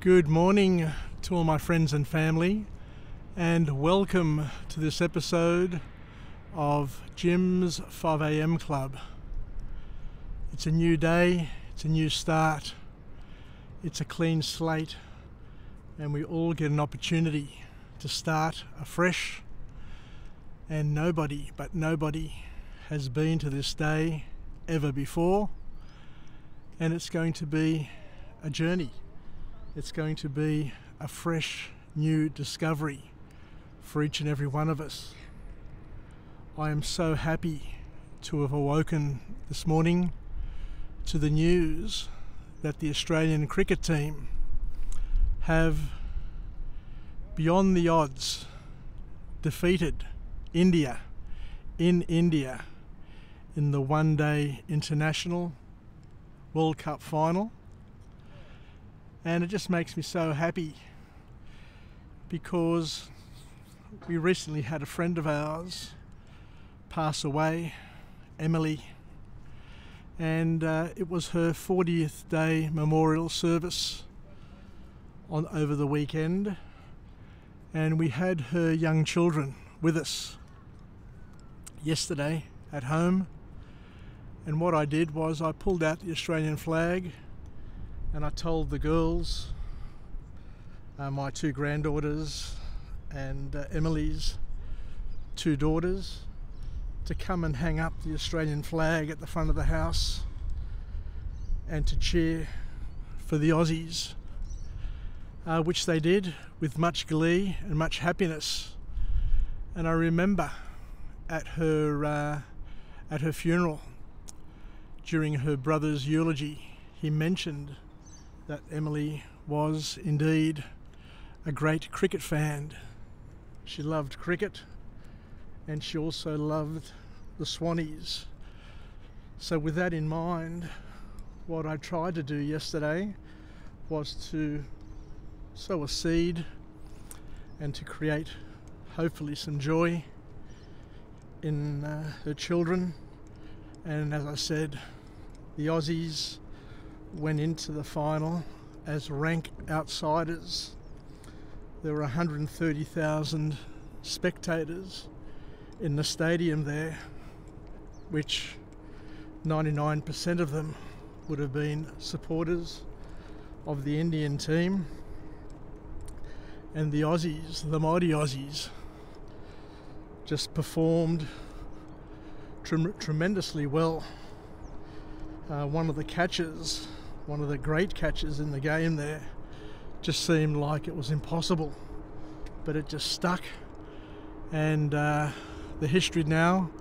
Good morning to all my friends and family, and welcome to this episode of Jim's 5am Club. It's a new day, it's a new start, it's a clean slate, and we all get an opportunity to start afresh. And nobody has been to this day ever before, and it's going to be a journey. It's going to be a fresh new discovery for each and every one of us. I am so happy to have awoken this morning to the news that the Australian cricket team have, beyond the odds, defeated India in the one-day international World Cup final. And it just makes me so happy because we recently had a friend of ours pass away, Emily, and it was her 40th day memorial service over the weekend, and we had her young children with us yesterday at home. And what I did was I pulled out the Australian flag and I told the girls, my two granddaughters and Emily's two daughters, to come and hang up the Australian flag at the front of the house and to cheer for the Aussies, which they did with much glee and much happiness. And I remember at her funeral, during her brother's eulogy, he mentioned that Emily was indeed a great cricket fan. She loved cricket and she also loved the Swannies. So with that in mind, what I tried to do yesterday was to sow a seed and to create hopefully some joy in her children. And as I said, the Aussies went into the final as rank outsiders. There were 130,000 spectators in the stadium there, which 99% of them would have been supporters of the Indian team. And the Aussies, the mighty Aussies, just performed tremendously well. One of the great catches in the game there, just seemed like it was impossible, but it just stuck. And the history now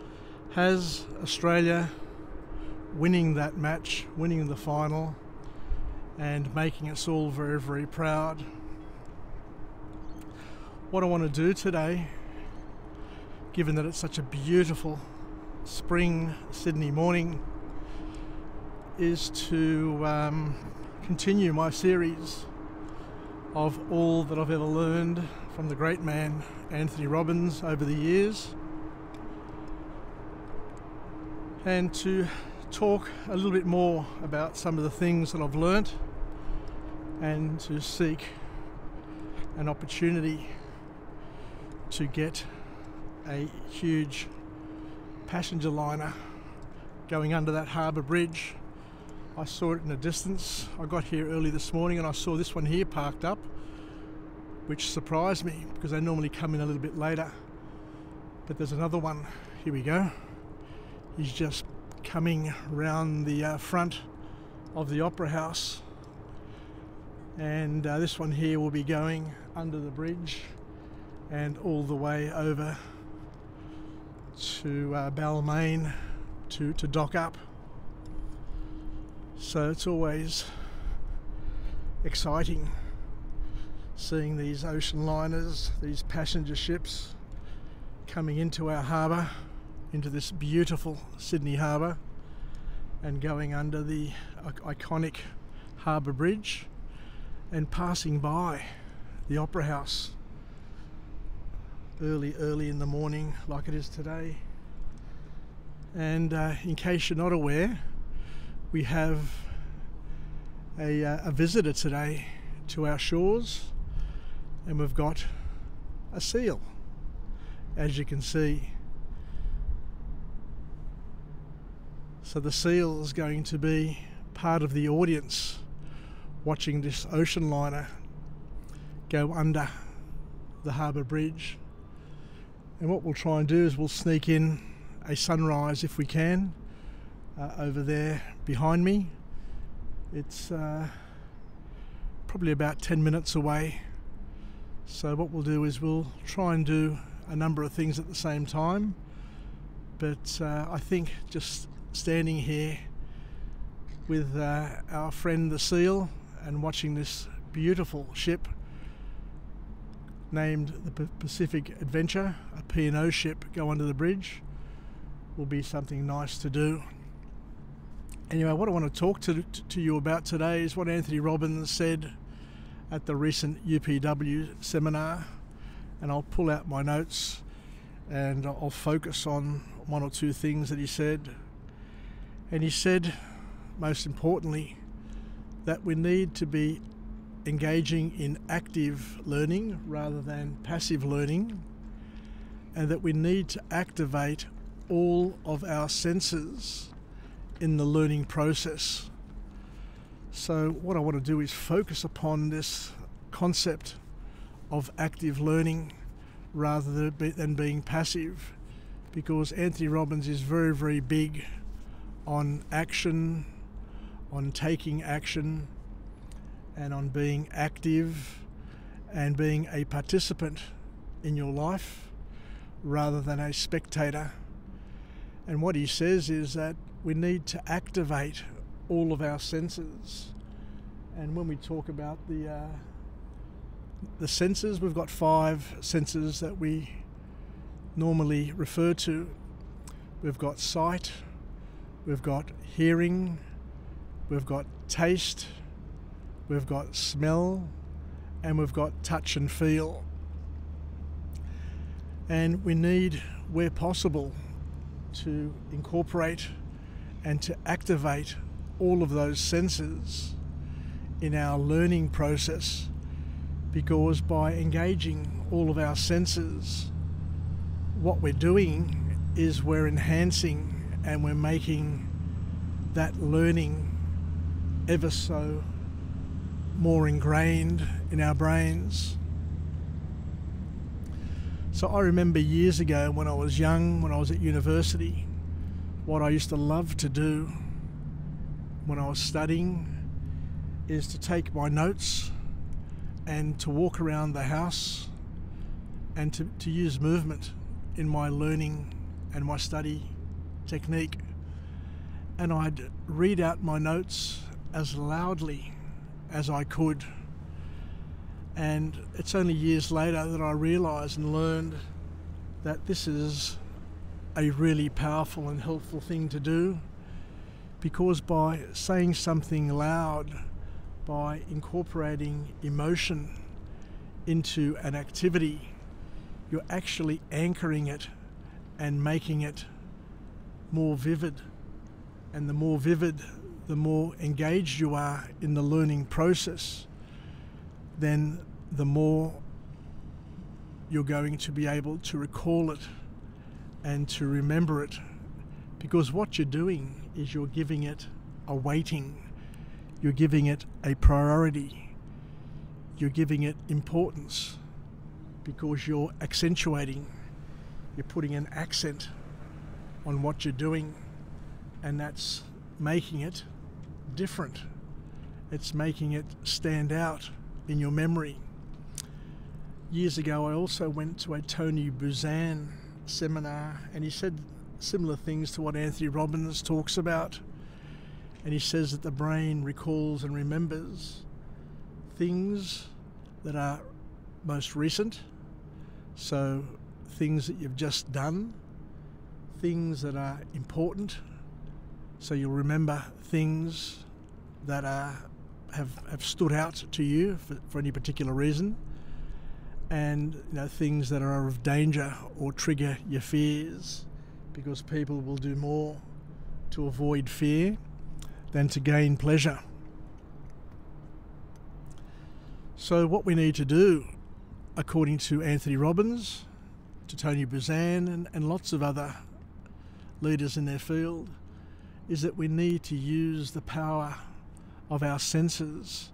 has Australia winning that match, winning the final, and making us all very, very proud. What I want to do today, given that it's such a beautiful spring Sydney morning, is to continue my series of all that I've ever learned from the great man Tony Robbins over the years, and to talk a little bit more about some of the things that I've learnt, and to seek an opportunity to get a huge passenger liner going under that harbour bridge. I saw it in the distance. I got here early this morning and I saw this one here parked up, which surprised me because they normally come in a little bit later. But there's another one. Here we go. He's just coming round the front of the Opera House, and this one here will be going under the bridge and all the way over to Balmain to dock up. So it's always exciting seeing these ocean liners, these passenger ships coming into our harbour, into this beautiful Sydney harbour, and going under the iconic harbour bridge and passing by the Opera House early in the morning like it is today. And in case you're not aware, we have a visitor today to our shores, and we've got a seal, as you can see. So the seal is going to be part of the audience watching this ocean liner go under the harbour bridge. And what we'll try and do is we'll sneak in a sunrise if we can, over there behind me. It's probably about 10 minutes away. So what we'll do is we'll try and do a number of things at the same time. But I think just standing here with our friend the seal and watching this beautiful ship named the Pacific Adventure, a P&O ship, go under the bridge will be something nice to do. Anyway, what I want to talk to you about today is what Tony Robbins said at the recent UPW seminar, and I'll pull out my notes and I'll focus on one or two things that he said. And he said, most importantly, that we need to be engaging in active learning rather than passive learning, and that we need to activate all of our senses in the learning process. So what I want to do is focus upon this concept of active learning rather than being passive, because Tony Robbins is very, very big on action, on taking action, and on being active and being a participant in your life rather than a spectator. And what he says is that we need to activate all of our senses. And when we talk about the senses, we've got 5 senses that we normally refer to. We've got sight, we've got hearing, we've got taste, we've got smell, and we've got touch and feel. And we need, where possible, to incorporate and to activate all of those senses in our learning process, because by engaging all of our senses, what we're doing is we're enhancing and we're making that learning ever so more ingrained in our brains. So I remember years ago when I was young, when I was at university, what I used to love to do when I was studying is to take my notes and to walk around the house and to use movement in my learning and my study technique. And I'd read out my notes as loudly as I could. And it's only years later that I realised and learned that this is a really powerful and helpful thing to do, because by saying something loud, by incorporating emotion into an activity, you're actually anchoring it and making it more vivid. And the more vivid, the more engaged you are in the learning process, then the more you're going to be able to recall it and to remember it. Because what you're doing is you're giving it a weighting, you're giving it a priority, you're giving it importance, because you're accentuating, you're putting an accent on what you're doing, and that's making it different. It's making it stand out in your memory. Years ago, I also went to a Tony Robbins seminar, and he said similar things to what Tony Robbins talks about. And he says that the brain recalls and remembers things that are most recent, so things that you've just done, things that are important, so you'll remember things that have stood out to you for any particular reason, and things that are of danger or trigger your fears, because people will do more to avoid fear than to gain pleasure. So what we need to do, according to Anthony Robbins, to Tony Robbins and lots of other leaders in their field, is that we need to use the power of our senses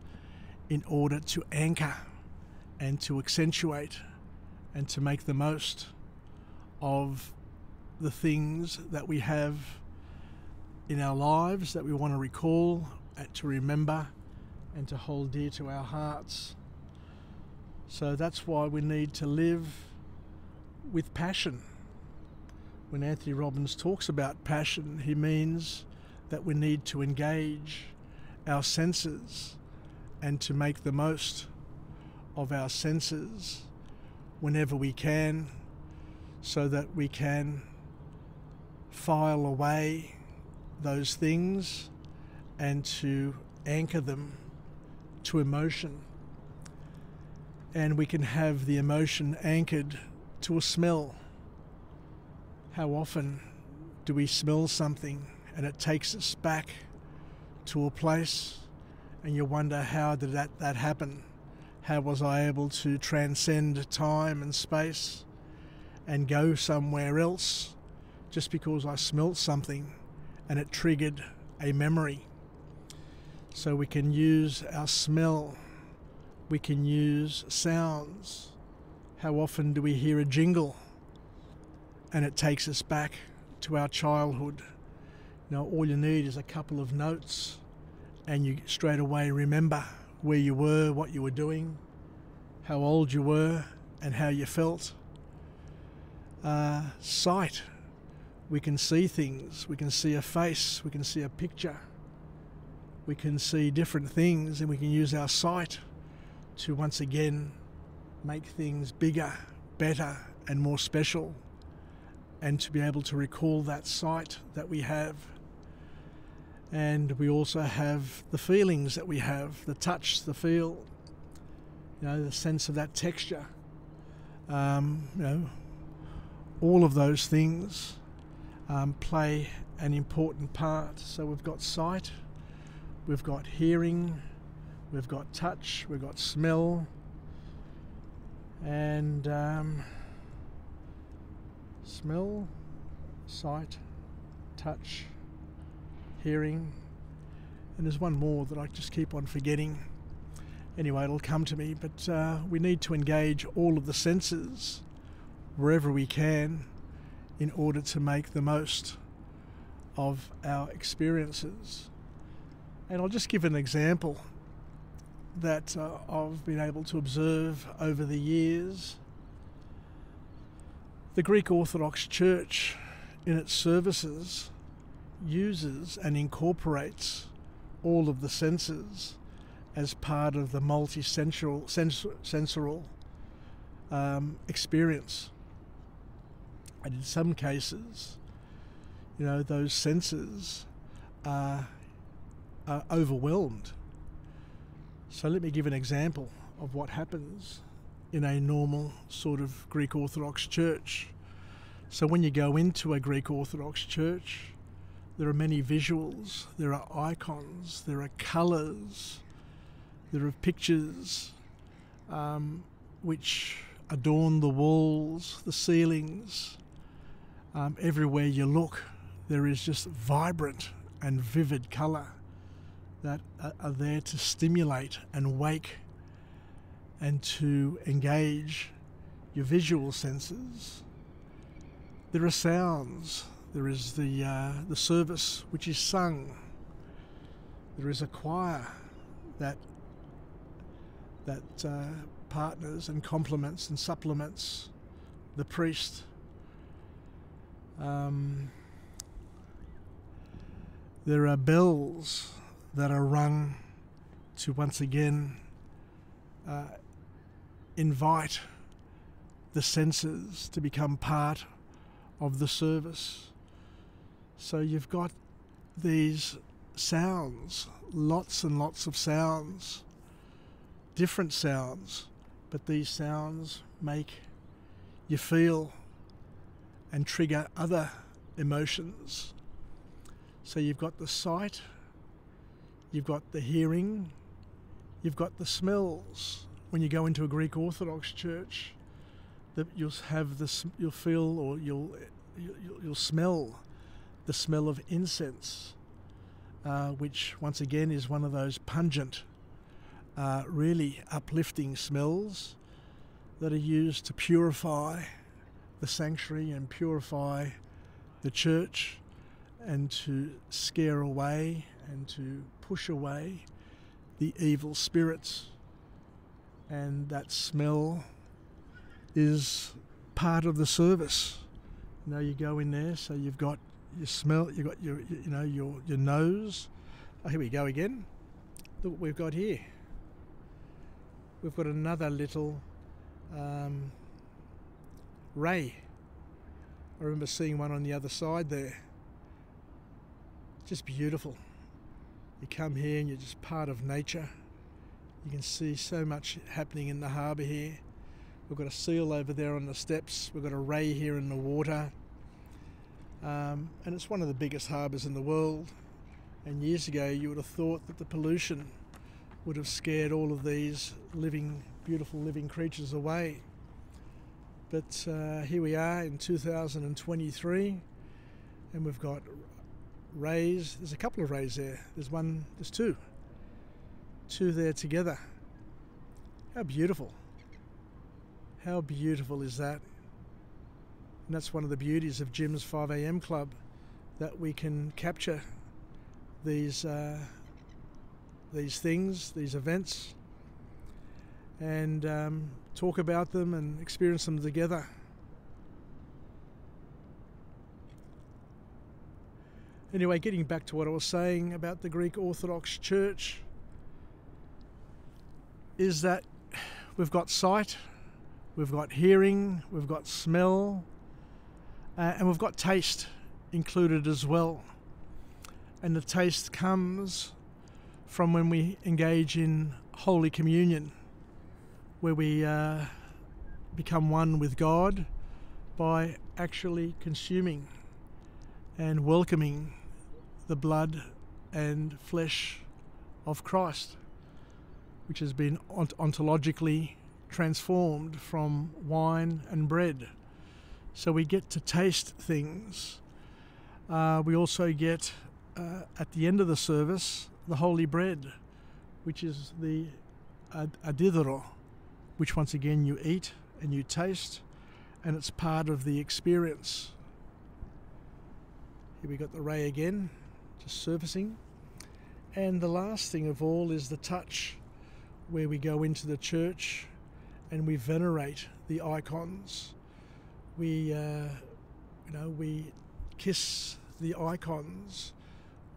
in order to anchor and to accentuate and to make the most of the things that we have in our lives that we want to recall, and to remember, and to hold dear to our hearts. So that's why we need to live with passion. When Anthony Robbins talks about passion, he means that we need to engage our senses and to make the most of our senses whenever we can, so that we can file away those things and to anchor them to emotion. And we can have the emotion anchored to a smell. How often do we smell something and it takes us back to a place, and you wonder, how did that happen? How was I able to transcend time and space and go somewhere else just because I smelt something and it triggered a memory? So we can use our smell, we can use sounds. How often do we hear a jingle and it takes us back to our childhood? Now all you need is a couple of notes and you straight away remember where you were, what you were doing, how old you were and how you felt. Sight, we can see things, we can see a face, we can see a picture, we can see different things, and we can use our sight to once again make things bigger, better and more special, and to be able to recall that sight that we have. And we also have the feelings that we have, the touch, the feel, the sense of that texture. All of those things play an important part. So we've got sight, we've got hearing, we've got touch, we've got smell, and smell, sight, touch, hearing, and there's one more that I just keep on forgetting. Anyway, it'll come to me, but we need to engage all of the senses wherever we can in order to make the most of our experiences. And I'll just give an example that I've been able to observe over the years. The Greek Orthodox Church, in its services, uses and incorporates all of the senses as part of the multi-sensorial experience. And in some cases, those senses are overwhelmed. So let me give an example of what happens in a normal sort of Greek Orthodox church. So when you go into a Greek Orthodox church, there are many visuals, there are icons, there are colours, there are pictures which adorn the walls, the ceilings. Everywhere you look, there is just vibrant and vivid colour that are there to stimulate and wake and to engage your visual senses. There are sounds. There is the service which is sung. There is a choir that partners and complements and supplements the priest. There are bells that are rung to once again invite the senses to become part of the service. So you've got these sounds, lots and lots of sounds, different sounds, but these sounds make you feel and trigger other emotions. So you've got the sight, you've got the hearing, you've got the smells, when you go into a Greek Orthodox church, that you'll feel, or you'll smell the smell of incense, which once again is one of those pungent, really uplifting smells that are used to purify the sanctuary and purify the church, and to scare away and to push away the evil spirits. And that smell is part of the service. You know, you go in there, so you've got your smell, you've got your nose. Oh, here we go again. Look what we've got here. We've got another little ray. I remember seeing one on the other side there. Just beautiful. You come here and you're just part of nature. You can see so much happening in the harbour here. We've got a seal over there on the steps. We've got a ray here in the water. And it's one of the biggest harbours in the world. And years ago you would have thought that the pollution would have scared all of these beautiful living creatures away. But here we are in 2023, and we've got rays. There's a couple of rays there. There's two there together. How beautiful. How beautiful is that? And that's one of the beauties of Jim's 5am Club, that we can capture these things, these events, and talk about them and experience them together. Anyway, getting back to what I was saying about the Greek Orthodox Church, is that we've got sight, we've got hearing, we've got smell, and we've got taste included as well. And the taste comes from when we engage in Holy Communion, where we become one with God by actually consuming and welcoming the blood and flesh of Christ, which has been ontologically transformed from wine and bread. So we get to taste things. We also get, at the end of the service, the holy bread, which is the adidro, which once again you eat and you taste, and it's part of the experience. Here we got the ray again, just surfacing. And the last thing of all is the touch, where we go into the church and we venerate the icons. We kiss the icons.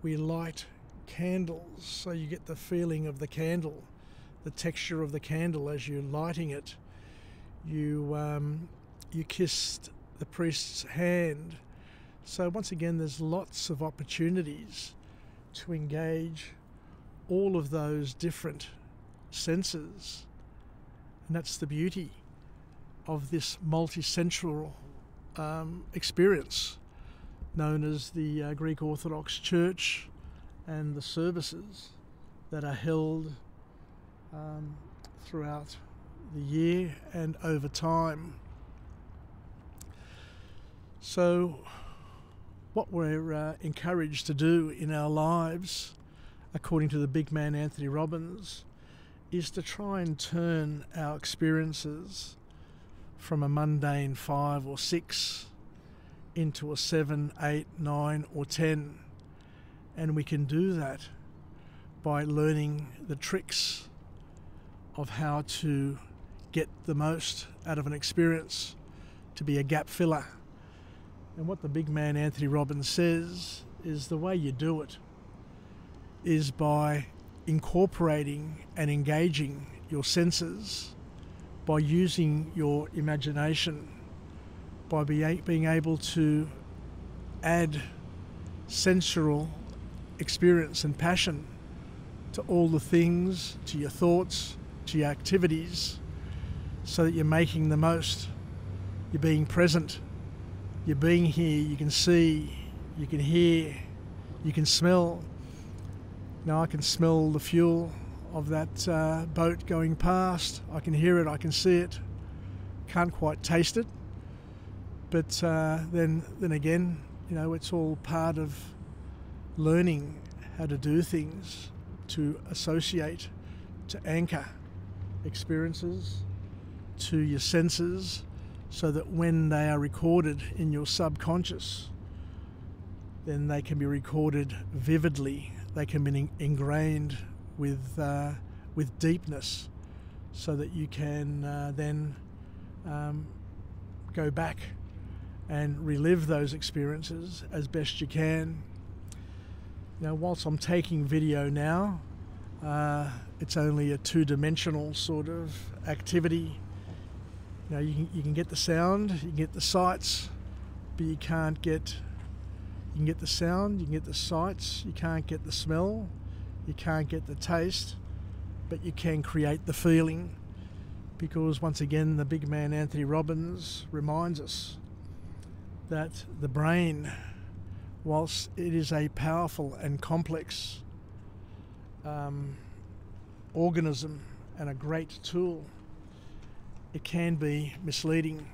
We light candles, so you get the feeling of the candle, the texture of the candle as you're lighting it. You kissed the priest's hand. So once again, there's lots of opportunities to engage all of those different senses, and that's the beauty of this multi-sensual experience known as the Greek Orthodox Church, and the services that are held throughout the year and over time. So what we're encouraged to do in our lives, according to the big man Tony Robbins, is to try and turn our experiences from a mundane 5 or 6 into a 7, 8, 9 or 10. And we can do that by learning the tricks of how to get the most out of an experience, to be a gap filler. And what the big man Tony Robbins says is the way you do it is by incorporating and engaging your senses, by using your imagination, by being able to add sensual experience and passion to all the things, to your thoughts, to your activities, so that you're making the most. You're being present. You're being here. You can see, you can hear, you can smell. Now I can smell the fuel of that boat going past. I can hear it, I can see it, can't quite taste it. But then again, you know, it's all part of learning how to do things, to associate, to anchor experiences to your senses, so that when they are recorded in your subconscious, then they can be recorded vividly. They can be ingrained with deepness, so that you can then go back and relive those experiences as best you can. Now, whilst I'm taking video now, it's only a two-dimensional sort of activity. You know, you can get the sound, you can get the sights, but you can't get. You can get the sound, you can get the sights, you can't get the smell, you can't get the taste, but you can create the feeling. Because once again, the big man Anthony Robbins reminds us that the brain, whilst it is a powerful and complex organism and a great tool, it can be misleading,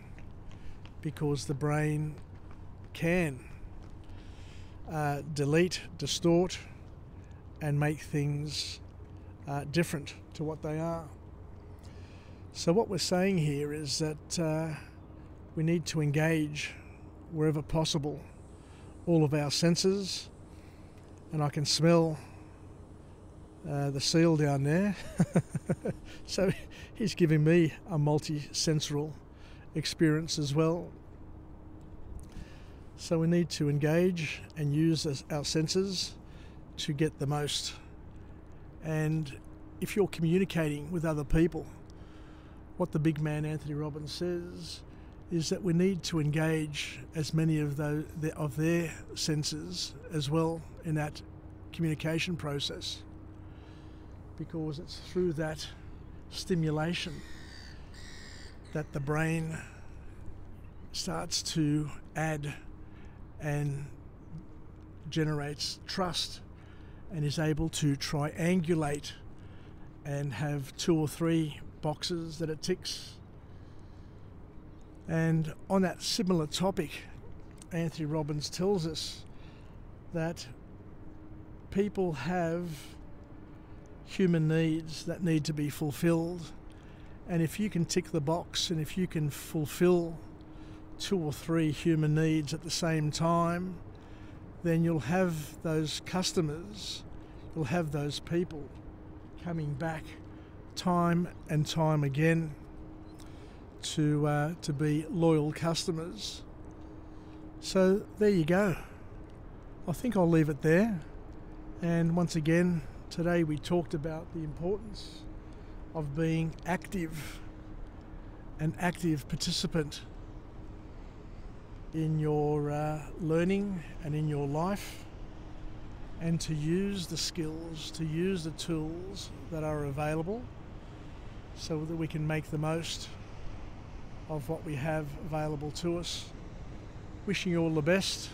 because the brain can delete, distort, and make things different to what they are. So what we're saying here is that we need to engage wherever possible all of our senses, and I can smell the seal down there. So he's giving me a multi-sensorial experience as well. So we need to engage and use our senses to get the most. And if you're communicating with other people, what the big man Anthony Robbins says is that we need to engage as many of their senses as well in that communication process, because it's through that stimulation that the brain starts to add and generates trust, and is able to triangulate and have 2 or 3 boxes that it ticks. And on that similar topic, Anthony Robbins tells us that people have human needs that need to be fulfilled, and if you can tick the box, and if you can fulfill 2 or 3 human needs at the same time, then you'll have those customers, you'll have those people coming back time and time again to be loyal customers. So there you go. I think I'll leave it there. And once again, today we talked about the importance of being active, an active participant in your learning and in your life, and to use the skills, to use the tools that are available, so that we can make the most of what we have available to us. Wishing you all the best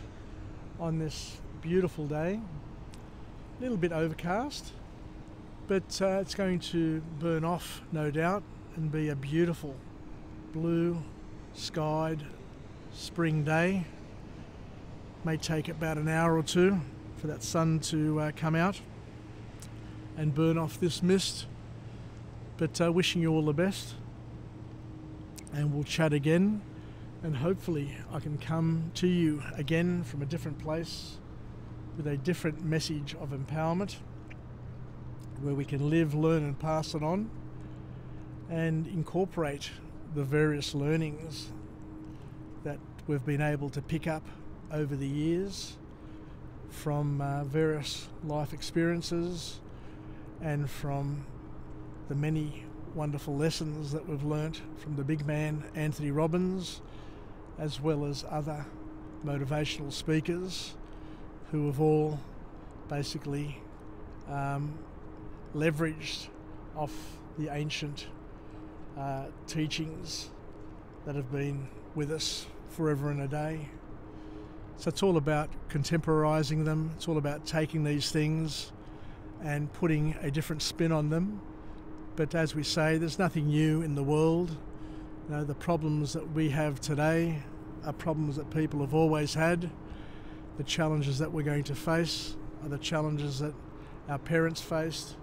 on this beautiful day. A little bit overcast, but it's going to burn off, no doubt, and be a beautiful blue skied spring day. May take about an hour or 2 for that sun to come out and burn off this mist, but wishing you all the best, and we'll chat again, and hopefully I can come to you again from a different place with a different message of empowerment, where we can live, learn and pass it on, and incorporate the various learnings that we've been able to pick up over the years from various life experiences, and from the many wonderful lessons that we've learnt from the big man Anthony Robbins, as well as other motivational speakers who have all basically leveraged off the ancient teachings that have been with us forever and a day. So it's all about contemporizing them. It's all about taking these things and putting a different spin on them. But as we say, there's nothing new in the world. You know, the problems that we have today are problems that people have always had. The challenges that we're going to face are the challenges that our parents faced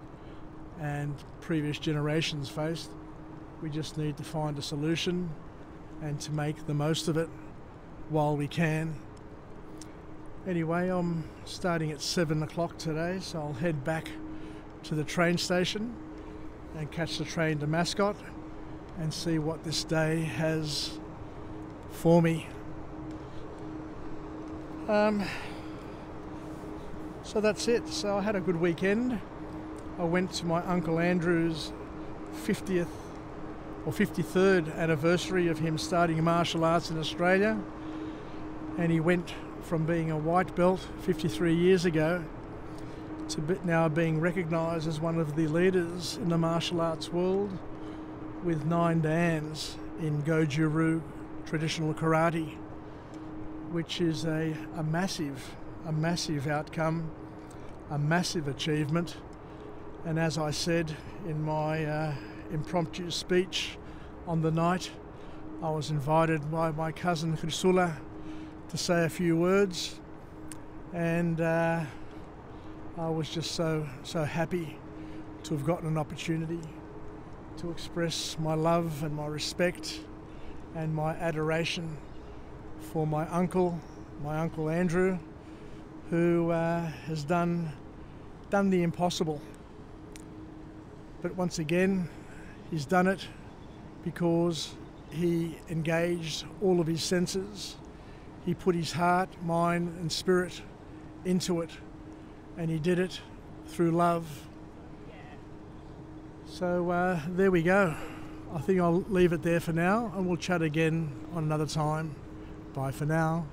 and previous generations faced. We just need to find a solution and to make the most of it while we can. Anyway, I'm starting at 7 o'clock today, so I'll head back to the train station and catch the train to Mascot and see what this day has for me. So that's it. So I had a good weekend. I went to my Uncle Andrew's 50th or 53rd anniversary of him starting martial arts in Australia, and he went from being a white belt 53 years ago to now being recognised as one of the leaders in the martial arts world with 9 dans in Goju-Ryu traditional karate, which is a massive outcome, a massive achievement. And as I said in my impromptu speech on the night, I was invited by my cousin Chrysula to say a few words, and I was just so happy to have gotten an opportunity to express my love and my respect and my adoration for my Uncle Andrew, who has done the impossible. But once again, he's done it because he engaged all of his senses. He put his heart, mind and spirit into it, and he did it through love. So there we go. I think I'll leave it there for now, and we'll chat again on another time. Bye for now.